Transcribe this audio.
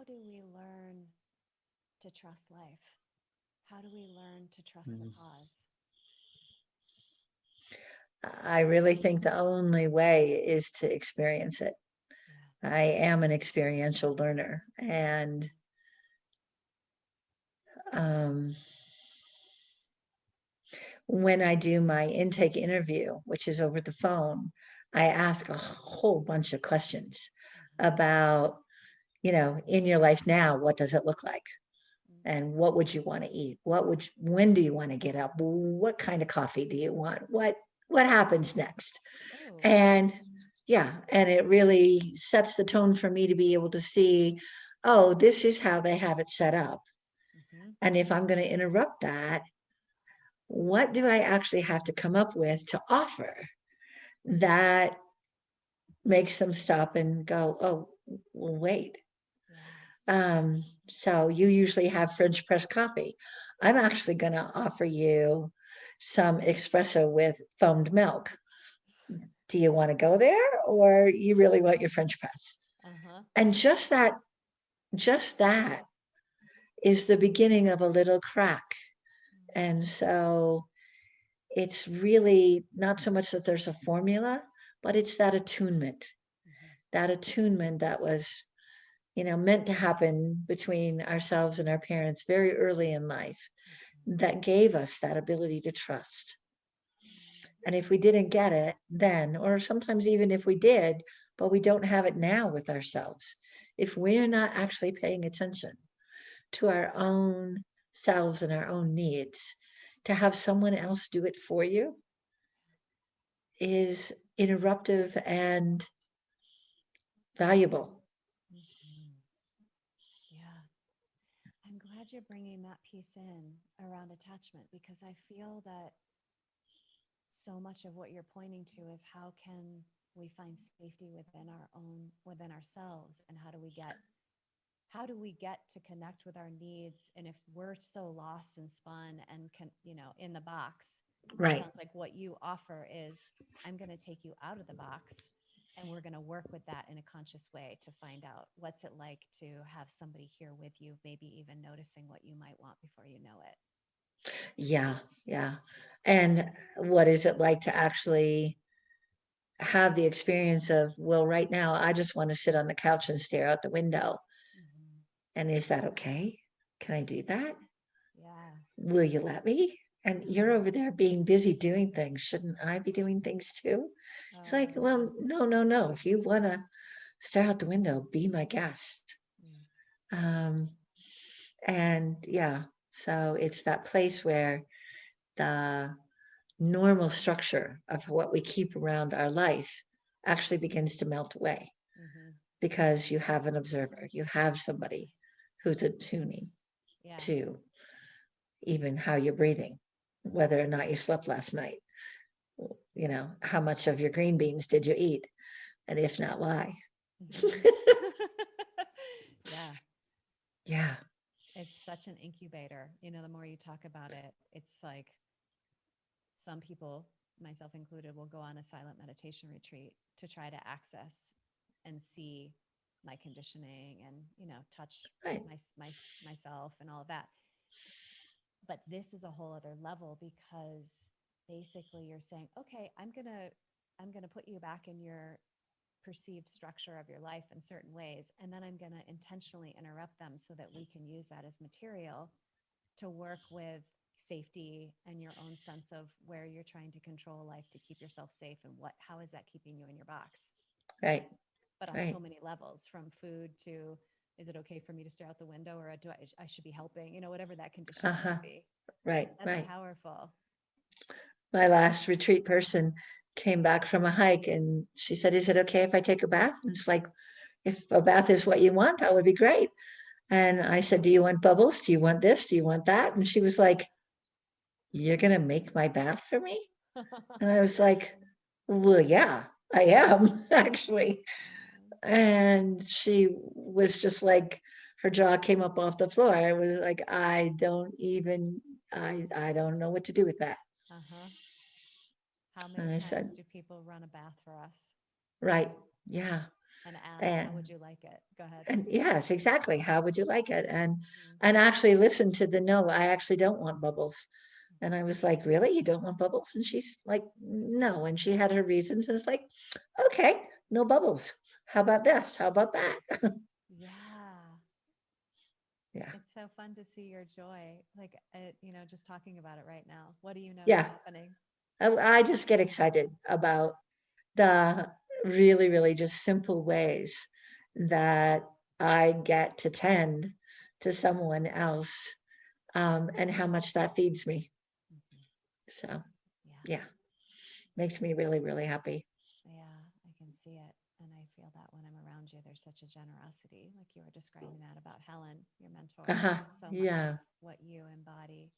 do we learn to trust life? How do we learn to trust the Mm. pause? I really think the only way is to experience it. Yeah. I am an experiential learner. And um, when I do my intake interview, which is over the phone, I ask a whole bunch of questions Mm-hmm. about, in your life now, what does it look like? Mm. And what would you want to eat? When do you want to get up? What kind of coffee do you want? What happens next? Oh, And yeah, and it really sets the tone for me to be able to see, oh, this is how they have it set up. mm-hmm. And if I'm going to interrupt that, what do I actually have to come up with to offer that makes them stop and go, oh, well, wait. Yeah. So you usually have French press coffee. I'm actually going to offer you some espresso with foamed milk. Do you want to go there or you really want your French press? Uh-huh. And just that is the beginning of a little crack. And so it's really not so much that there's a formula, but it's Mm-hmm. that attunement that was, meant to happen between ourselves and our parents very early in life Mm-hmm. that gave us that ability to trust. And if we didn't get it then, or sometimes even if we did, but we don't have it now with ourselves, if we're not actually paying attention to our own selves and our own needs, to have someone else do it for you is interruptive and valuable. Mm-hmm. Yeah. I'm glad you're bringing that piece in around attachment because I feel that so much of what you're pointing to is how can we find safety within ourselves, and how do we get to connect with our needs? And if we're so lost and spun and in the box, it Right. sounds like what you offer is, I'm going to take you out of the box, and we're going to work with that in a conscious way to find out what's it like to have somebody here with you, maybe even noticing what you might want before you know it. Yeah. Yeah. And what is it like to actually have the experience of, well, right now, I just want to sit on the couch and stare out the window. Mm-hmm. And is that okay? Can I do that? Yeah. Will you let me? And you're Mm-hmm. over there being busy doing things. Shouldn't I be doing things too? It's Oh like, yeah. well, no, no, no. If you want to stare out the window, be my guest. Mm. Um, and yeah, so it's that place where the normal structure of what we keep around our life actually begins to melt away Mm-hmm. because you have an observer, you have somebody who's attuning Yeah. to even how you're breathing, whether or not you slept last night, how much of your green beans did you eat? And if not, why? Mm-hmm. Yeah. Yeah, It's such an incubator. The more you talk about it, it's like some people, myself included, will go on a silent meditation retreat to try to access and see my conditioning and, touch right. myself and all of that. But this is a whole other level because basically you're saying, okay, I'm going to put you back in your perceived structure of your life in certain ways, and then I'm going to intentionally interrupt them so that we can use that as material to work with safety and your own sense of where you're trying to control life to keep yourself safe, and how is that keeping you in your box, Right, but on so right. many levels, from food to, is it okay for me to stare out the window, or I should be helping, whatever that conditioning Uh-huh. might be. Right, That's right. powerful. My last retreat person came back from a hike and she said, is it okay if I take a bath? And it's like, if a bath is what you want, that would be great. And I said, do you want bubbles? Do you want this? Do you want that? And she was like, you're going to make my bath for me? And I was like, well, yeah, I am actually. And she was just like, her jaw came up off the floor. I was like, I don't know what to do with that. Uh-huh. How And many I times said, do people run a bath for us? right, yeah. And ask, how would And you like it? Go ahead. and yes, exactly. How would you like it? Mhm. And actually listen to the no, I actually don't want bubbles. And I was like, really? You don't want bubbles? And she's like, no. And she had her reasons. And it's like, okay, no bubbles. How about this? How about that? Yeah. Yeah. It's so fun to see your joy. Like, just talking about it right now. What do you know is Yeah. happening? I just get excited about the really, really just simple ways that I get to tend to someone else, and how much that feeds me. Mhm. So, Yeah. yeah, makes me really, really happy. Yeah. I can see it. And I feel that when I'm around you, there's such a generosity. Like you were describing that about Helen, your mentor. Uh-huh. That's so much of Yeah. what you embody.